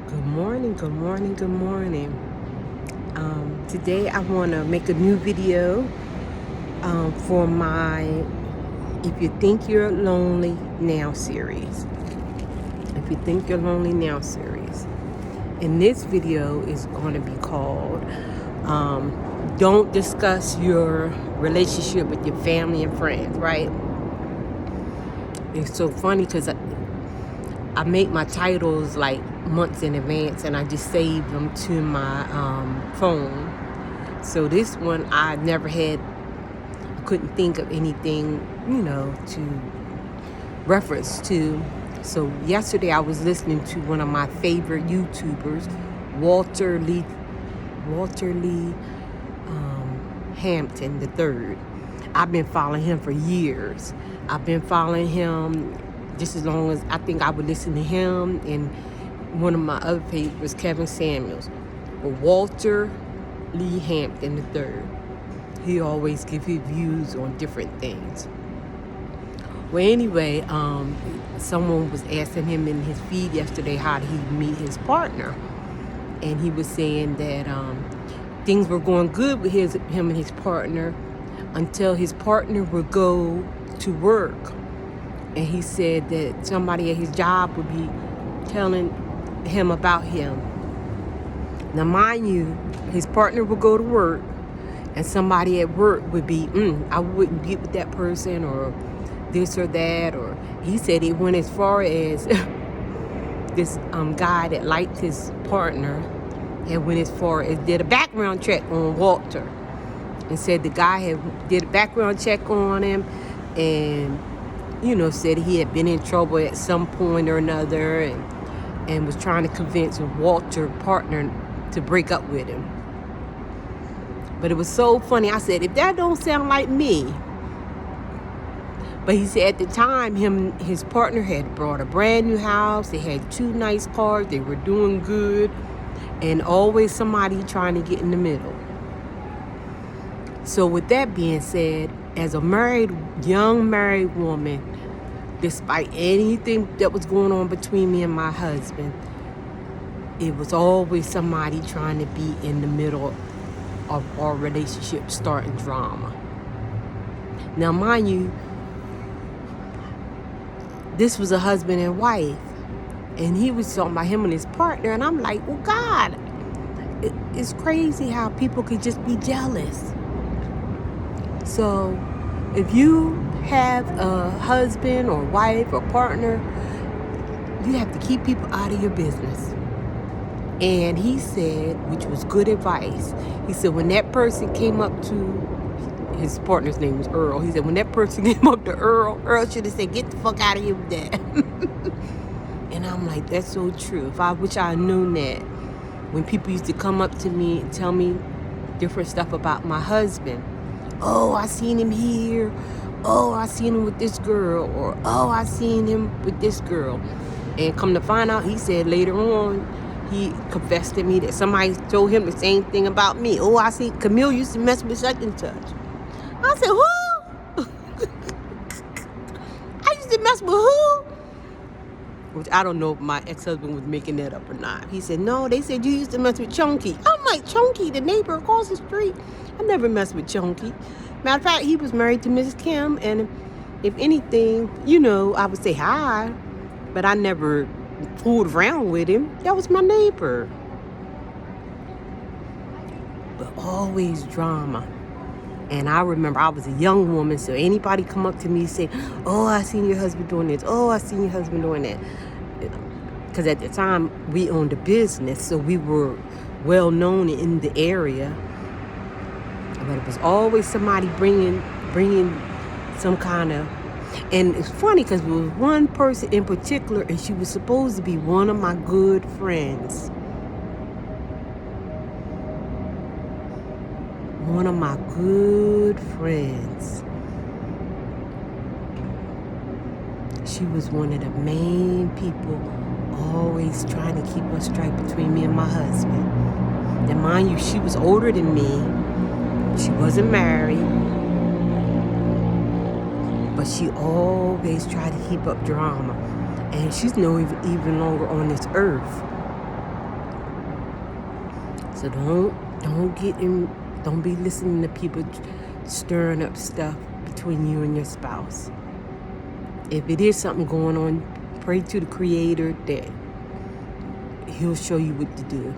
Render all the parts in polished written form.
Good morning, good morning, good morning. Today I want to make a new video for my If You Think You're Lonely Now series. If You Think You're Lonely Now series. And this video is going to be called Don't Discuss Your Relationship with Your Family and Friends, right? It's so funny because I make my titles like months in advance and I just save them to my phone. So this one I never had, couldn't think of anything, to reference to. So yesterday I was listening to one of my favorite YouTubers, Walter Lee Hampton III. I've been following him for years. I've been following him just as long as I think I would listen to him, and one of my other favorites was Kevin Samuels. But Walter Lee Hampton III, he always gives his views on different things. Well, anyway, someone was asking him in his feed yesterday how did he meet his partner, and he was saying that things were going good with him and his partner until his partner would go to work. And he said that somebody at his job would be telling him about him. Now, mind you, his partner would go to work, and somebody at work would be, I wouldn't get with that person, or this or that. Or he said it went as far as this guy that liked his partner and went as far as did a background check on Walter, and said the guy had did a background check on him, and said he had been in trouble at some point or another, and was trying to convince Walter's partner to break up with him. But it was so funny. I said, if that don't sound like me. But he said at the time, his partner had brought a brand new house. They had 2 nice cars. They were doing good. And always somebody trying to get in the middle. So with that being said, as a young married woman, despite anything that was going on between me and my husband, it was always somebody trying to be in the middle of our relationship, starting drama. Now, mind you, this was a husband and wife, and he was talking about him and his partner, and I'm like, well, God, it's crazy how people could just be jealous. So if you have a husband or wife or partner, you have to keep people out of your business. And he said, which was good advice, he said when that person came up to, his partner's name was Earl, he said when that person came up to Earl should have said, get the fuck out of here with that. And I'm like, that's so true. If I wish I had known that when people used to come up to me and tell me different stuff about my husband. Oh, I seen him here. Oh, I seen him with this girl. Or, oh, I seen him with this girl. And come to find out, he said later on, he confessed to me that somebody told him the same thing about me. Oh, I see Camille used to mess with such and such. I said, who? I used to mess with who? Which I don't know if my ex-husband was making that up or not. He said, no, they said you used to mess with Chunky. I'm like, Chunky, the neighbor across the street? I never messed with Chunky. Matter of fact, he was married to Mrs. Kim, and if anything, I would say hi, but I never fooled around with him. That was my neighbor. But always drama. And I remember I was a young woman, so anybody come up to me and say, oh, I seen your husband doing this. Oh, I seen your husband doing that. Because at the time, we owned a business, so we were well known in the area. But it was always somebody bringing some kind of... And it's funny because there was one person in particular, and she was supposed to be one of my good friends. One of my good friends. She was one of the main people always trying to keep a strike between me and my husband. Now, mind you, she was older than me. She wasn't married. But she always tried to keep up drama. And she's no even longer on this earth. So don't be listening to people stirring up stuff between you and your spouse. If it is something going on, pray to the Creator that He'll show you what to do.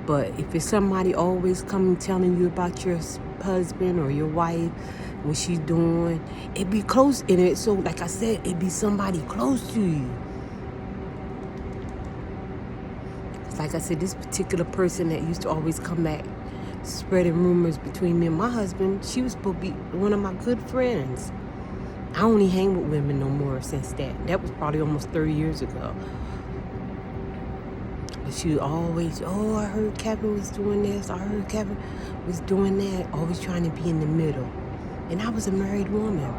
But if it's somebody always coming telling you about your husband or your wife, what she's doing, it be close in it. So like I said, it be somebody close to you. Like I said, this particular person that used to always come back spreading rumors between me and my husband, she was supposed to be one of my good friends. I only hang with women no more since that. That was probably almost 30 years ago. But she always, I heard Kevin was doing this. I heard Kevin was doing that. Always trying to be in the middle. And I was a married woman.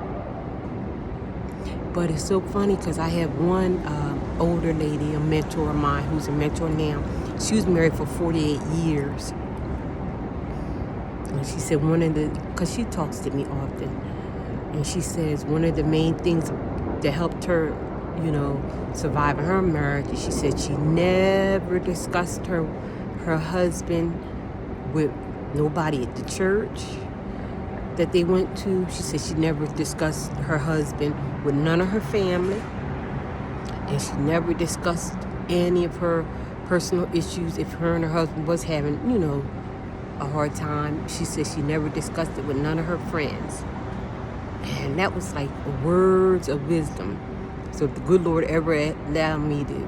But it's so funny because I have one older lady, a mentor of mine, who's a mentor now. She was married for 48 years. And she said because she talks to me often, and she says one of the main things that helped her, survive her marriage, she said she never discussed her husband with nobody at the church that they went to. She said she never discussed her husband with none of her family, and she never discussed any of her personal issues. If her and her husband was having, a hard time, she said she never discussed it with none of her friends. And that was like words of wisdom. So if the good Lord ever allowed me to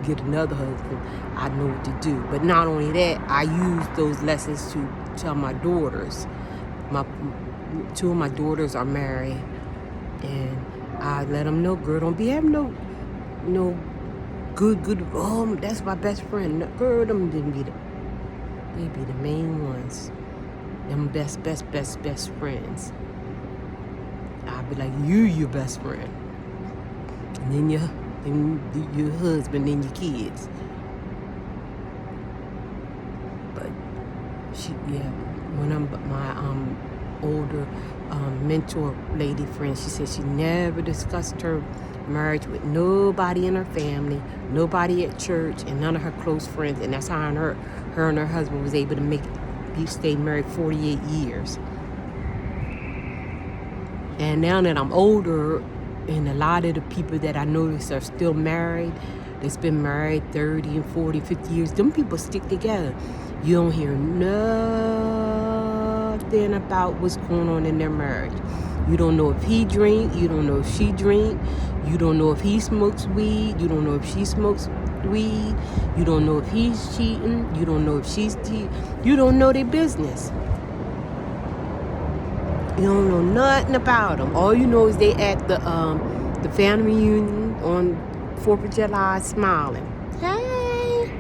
get another husband, I know what to do. But not only that, I use those lessons to tell my daughters. Two of my daughters are married, and I let them know, girl, don't be having no good, that's my best friend. No, girl, them didn't be they be the main ones. Them best friends. I'll be like, you your best friend. And then your husband and your kids. But one of my older mentor lady friend, she said she never discussed her marriage with nobody in her family, nobody at church, and none of her close friends. And that's how her and her husband was able to stay married 48 years. And now that I'm older, and a lot of the people that I notice are still married, that's been married 30 and 40, 50 years, them people stick together. You don't hear nothing about what's going on in their marriage. You don't know if he drink, you don't know if she drink, you don't know if he smokes weed, you don't know if she smokes weed, you don't know if he's cheating, you don't know if she's cheating, you don't know their business. You don't know nothing about them. All you know is they at the family reunion on 4th of July smiling. Hey!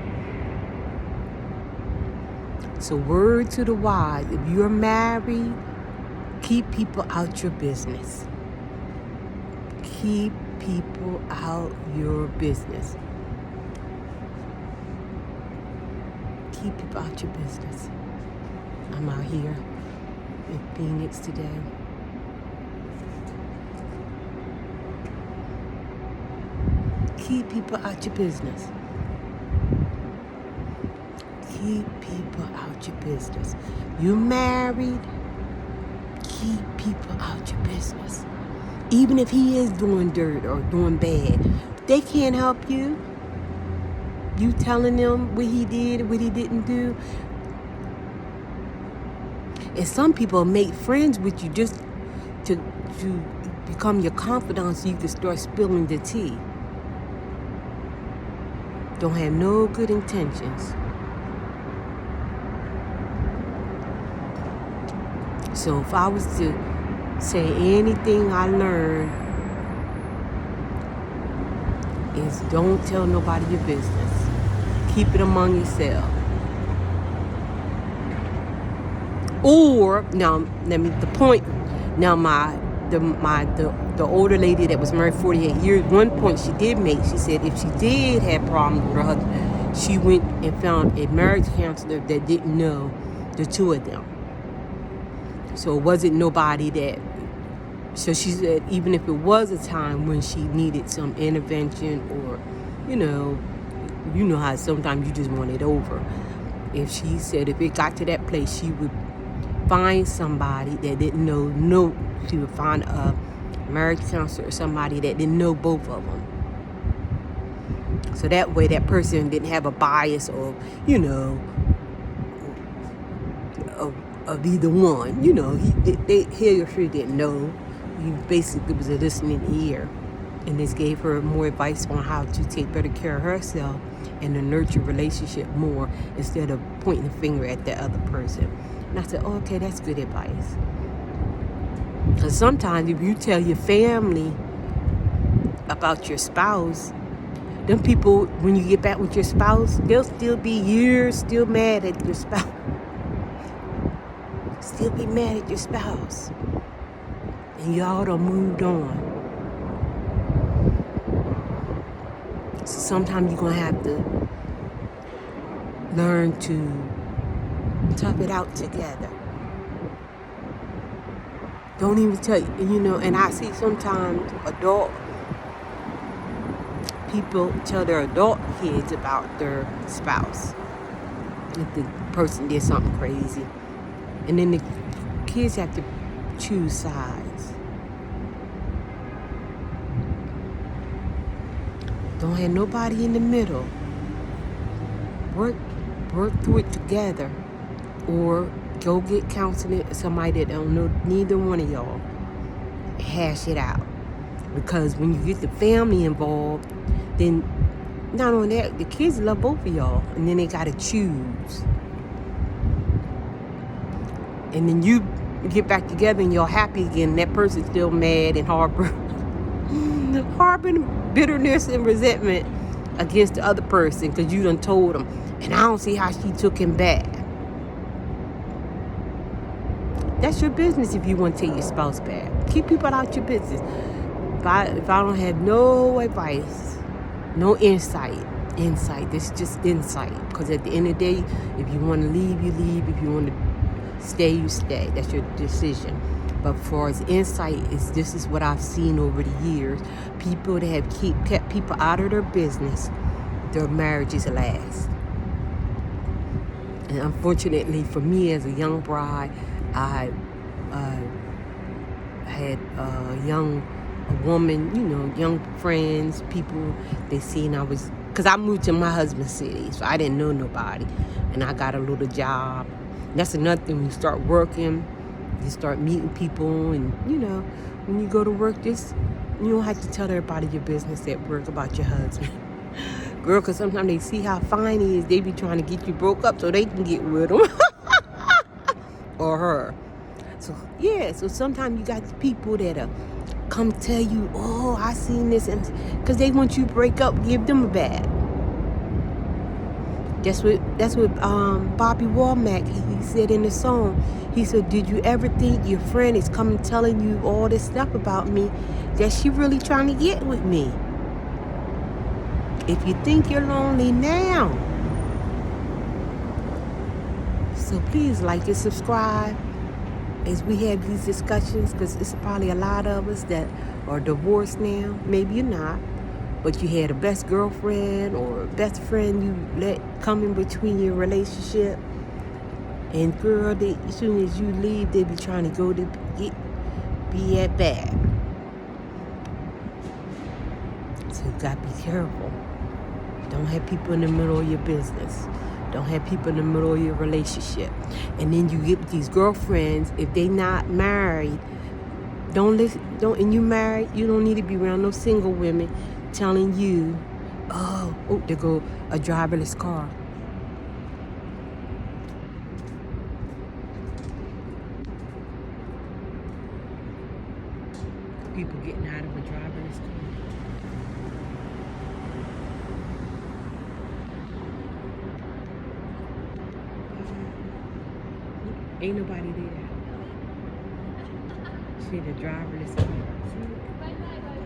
So word to the wise, if you're married, keep people out your business. Keep people out your business. Keep people out your business. I'm out here in Phoenix today. Keep people out your business. Keep people out your business. You married, keep people out your business. Even if he is doing dirt or doing bad, they can't help you. You telling them what he did, what he didn't do. And some people make friends with you just to become your confidant so you can start spilling the tea. Don't have no good intentions. So if I was to say anything I learned is don't tell nobody your business. Keep it among yourself. Or now, the older lady that was married 48 years, one point she did make, she said if she did have problems with her husband, she went and found a marriage counselor that didn't know the two of them. So it wasn't nobody that, so she said even if it was a time when she needed some intervention or, you know how sometimes you just want it over. if she said if it got to that place, she would find somebody that didn't know. She would find a marriage counselor or somebody that didn't know both of them. So that way that person didn't have a bias of, of either one. He or she didn't know. He basically was a listening ear. And this gave her more advice on how to take better care of herself and to nurture relationship more instead of pointing the finger at the other person. And I said, oh, okay, that's good advice. Because sometimes if you tell your family about your spouse, them people, when you get back with your spouse, they'll still be years still mad at your spouse. Still be mad at your spouse. And y'all done moved on. So sometimes you're going to have to learn to tough it out together. Don't even tell you, and I see sometimes people tell their adult kids about their spouse if the person did something crazy. And then the kids have to choose sides. Don't have nobody in the middle. Work through it together. Or go get counseling, somebody that don't know neither one of y'all. Hash it out. Because when you get the family involved, then not only that, the kids love both of y'all. And then they got to choose. And then you get back together and you're happy again. That person's still mad and harboring bitterness and resentment against the other person because you done told them. And I don't see how she took him back. That's your business if you want to take your spouse back. Keep people out your business. If I don't have no advice, no insight, this is just insight. Because at the end of the day, if you want to leave, you leave. If you want to stay, you stay. That's your decision. But for as insight, this is what I've seen over the years. People that have kept people out of their business, their marriages last. And unfortunately for me as a young bride, I had a woman, young friends, people, they seen because I moved to my husband's city, so I didn't know nobody. And I got a little job. And that's another thing, when you start working, you start meeting people, and, when you go to work, you don't have to tell everybody your business at work about your husband. Girl, because sometimes they see how fine he is, they be trying to get you broke up so they can get rid of him. Or her. So sometimes you got people that come tell you, oh, I seen this, and because they want you to break up, give them a bad. That's what Bobby Womack, he said in the song. He said, did you ever think your friend is coming telling you all this stuff about me, that she really trying to get with me? If you think you're lonely now. So please like and subscribe as we have these discussions, because it's probably a lot of us that are divorced now. Maybe you're not, but you had a best girlfriend or a best friend you let come in between your relationship. And girl, as soon as you leave, they be trying to go to be at bad. So you got to be careful. Don't have people in the middle of your business. Don't have people in the middle of your relationship. And then you get with these girlfriends, if they not married, and you married, you don't need to be around no single women telling you, oh, there go a driverless car. People getting out of a driverless car. Ain't nobody there. See the driverless car. See? Bye-bye.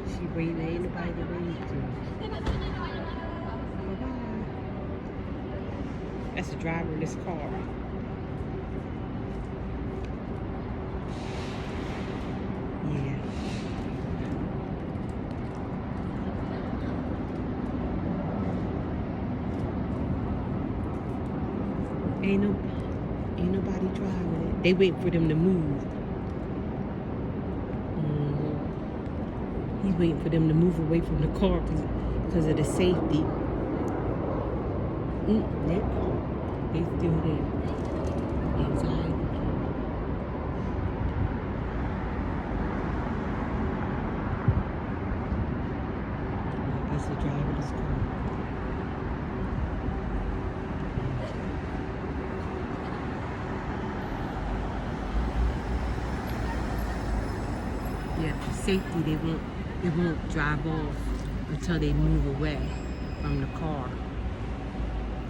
She waiting. Ain't nobody to wait to. Bye-bye. That's a driverless car. Yeah. Ain't nobody driving it. They wait for them to move. He's waiting for them to move away from the car because of the safety. They still there. Anxiety. That's the driverless car. Yeah, for safety, they won't drive off until they move away from the car.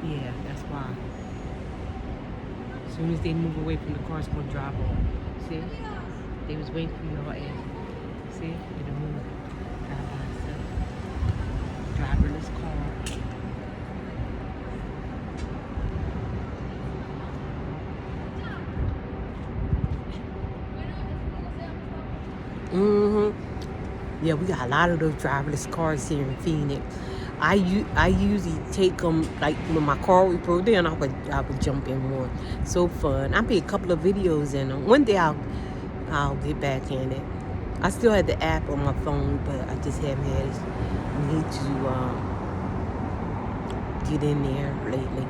Yeah, that's why. As soon as they move away from the car, it's gonna drive off. See? They was waiting for y'all ass. See? It'll move. Drive by itself. Driverless car. Yeah, we got a lot of those driverless cars here in Phoenix. I usually take them, like when my car was broke down, I would jump in one. So fun. I made a couple of videos in them. One day I'll get back in it. I still had the app on my phone, but I just haven't had it. I need to get in there lately.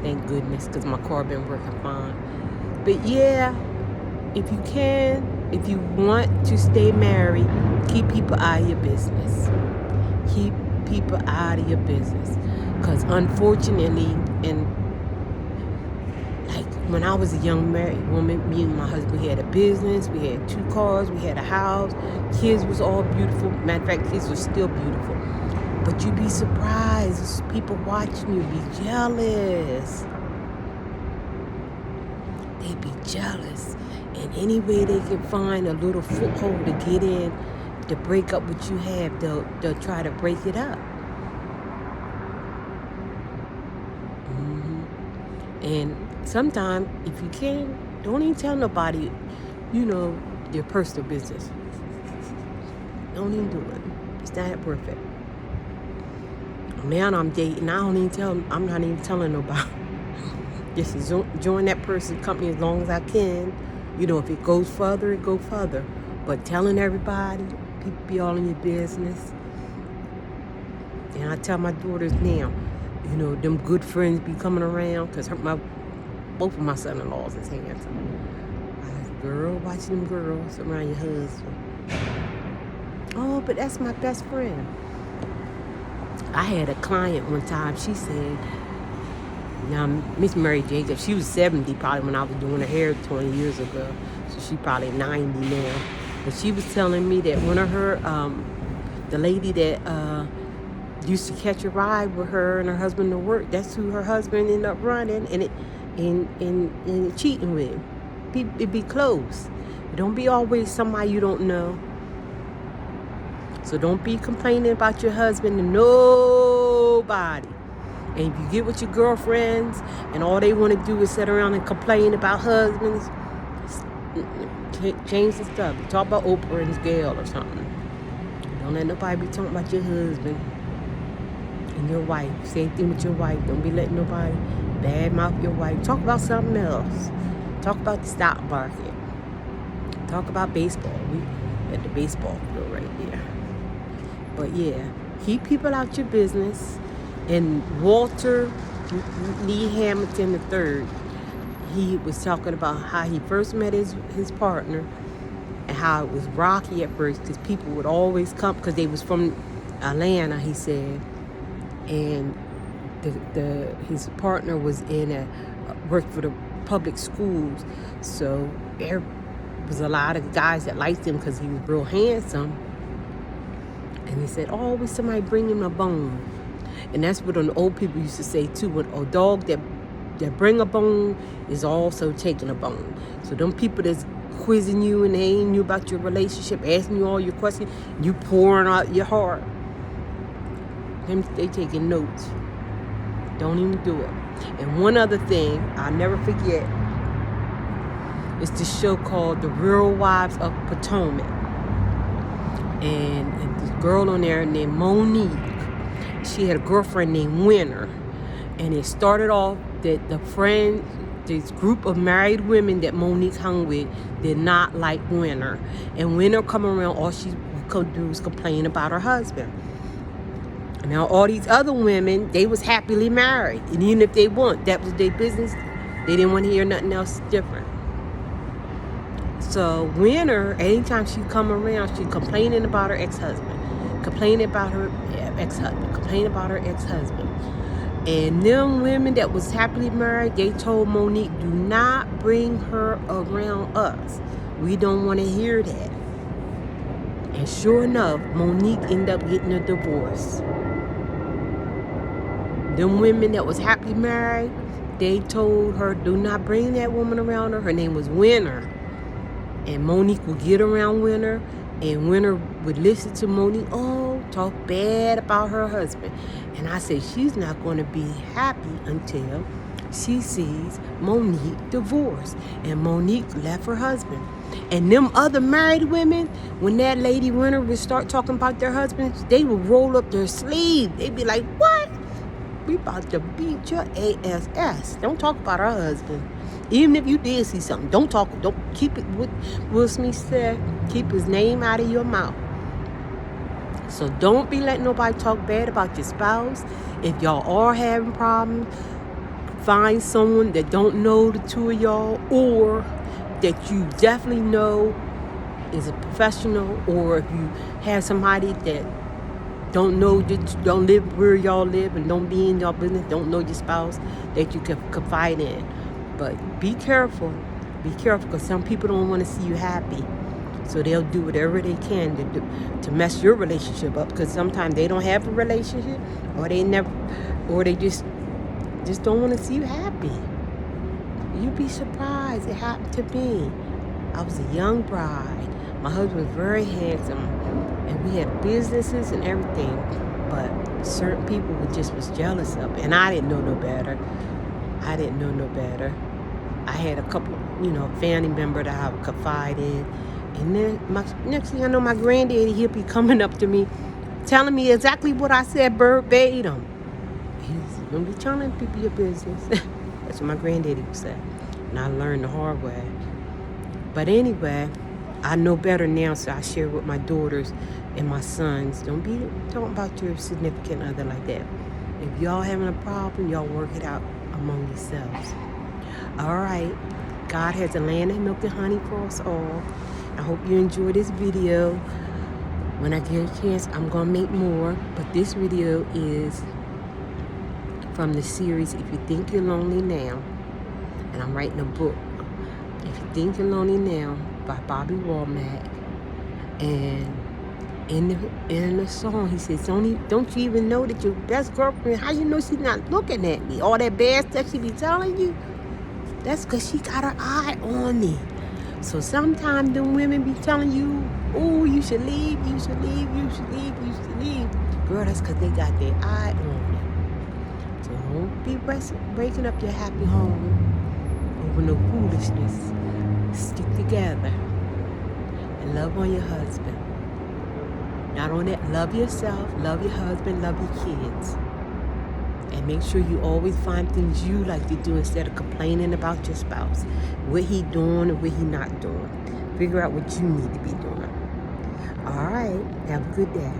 Thank goodness, because my car been working fine. But yeah, if you can, if you want to stay married, keep people out of your business. Keep people out of your business. Because unfortunately, and like when I was a young married woman, me and my husband had a business, we had 2 cars, we had a house, kids was all beautiful. Matter of fact, kids were still beautiful. But you'd be surprised, there's people watching you be jealous. They'd be jealous. And any way they can find a little foothold to get in, to break up what you have, they'll try to break it up. And sometimes, if you can, don't even tell nobody, your personal business. Don't even do it. It's not worth it. Now I'm dating, I'm not even telling nobody. Just join that person's company as long as I can. If it goes further, it goes further. But telling everybody, people be all in your business. And I tell my daughters now, them good friends be coming around, because both of my son-in-laws is handsome. I like, girl, watch them girls around your husband. Oh, but that's my best friend. I had a client one time, she said, Miss Mary Jacobs, she was 70 probably when I was doing her hair 20 years ago. So she probably 90 now. But she was telling me that one of her, the lady that used to catch a ride with her and her husband to work, that's who her husband ended up running and cheating with. It be close. Don't be always somebody you don't know. So don't be complaining about your husband to nobody. And if you get with your girlfriends and all they want to do is sit around and complain about husbands, change the stuff. Talk about Oprah and Gail or something. Don't let nobody be talking about your husband and your wife. Same thing with your wife. Don't be letting nobody badmouth your wife. Talk about something else. Talk about the stock market. Talk about baseball. We at the baseball field right there. But yeah, keep people out your business. And Walter Lee Hamilton III, he was talking about how he first met his partner and how it was rocky at first because people would always come because they was from Atlanta, he said. And his partner was worked for the public schools. So there was a lot of guys that liked him because he was real handsome. And he said, always somebody bring him a bone. And that's what the old people used to say too. When a dog that bring a bone is also taking a bone. So them people that's quizzing you and asking you about your relationship, asking you all your questions, you pouring out your heart, they taking notes. Don't even do it. And one other thing I'll never forget is this show called The Real Wives of Potomac. And this girl on there named Monique, she had a girlfriend named Winter. And it started off that the friend, this group of married women that Monique hung with, did not like Winter. And Winter come around, all she could do was complain about her husband. Now all these other women, they was happily married, and even if they weren't, that was their business. They didn't want to hear nothing else different. So Winter, anytime she come around, she complaining about her ex-husband, complaining about her ex-husband, complaining about her ex-husband. And them women that was happily married, they told Monique, do not bring her around us. We don't want to hear that. And sure enough, Monique ended up getting a divorce. Them women that was happily married, they told her, do not bring that woman around her. Her name was Winter. And Monique would get around Winter, and Winter would listen to Monique, talk bad about her husband. And I said, she's not going to be happy until she sees Monique divorced. And Monique left her husband. And them other married women, when that lady Winter would start talking about their husbands, they would roll up their sleeve. They'd be like, what? We about to beat your ass. Don't talk about our husband. Even if you did see something, don't keep it. What Will Smith said, keep his name out of your mouth. So don't be letting nobody talk bad about your spouse. If y'all are having problems, find someone that don't know the two of y'all, or that you definitely know is a professional, or if you have somebody that don't know, that don't live where y'all live and don't be in y'all business, don't know your spouse, that you can confide in. But be careful, because some people don't want to see you happy. So they'll do whatever they can to mess your relationship up, because sometimes they don't have a relationship, or they just don't want to see you happy. You'd be surprised. It happened to me. I was a young bride. My husband was very handsome, and we had businesses and everything, but certain people was jealous of it, and I didn't know no better. I had a couple, family member that I would confide in. And then next thing I know, my granddaddy, he'll be coming up to me, telling me exactly what I said verbatim. He's going to be telling people your business. That's what my granddaddy would say. And I learned the hard way. But anyway, I know better now, so I share with my daughters and my sons. Don't be talking about your significant other like that. If y'all having a problem, y'all work it out among yourselves. All right. God has a land of milk and honey for us all. I hope you enjoyed this video. When I get a chance, I'm going to make more. But this video is from the series, If You Think You're Lonely Now. And I'm writing a book, If You Think You're Lonely Now, by Bobby Womack. And in the song, he says, don't you even know that your best girlfriend, how you know she's not looking at me? All that bad stuff she be telling you, that's because she got her eye on me. So sometimes them women be telling you, oh, you should leave. Girl, that's because they got their eye on you. So don't be breaking up your happy home over no foolishness. Stick together and love on your husband. Not only that, love yourself, love your husband, love your kids. And make sure you always find things you like to do instead of complaining about your spouse. What he doing and what he not doing. Figure out what you need to be doing. All right. Have a good day.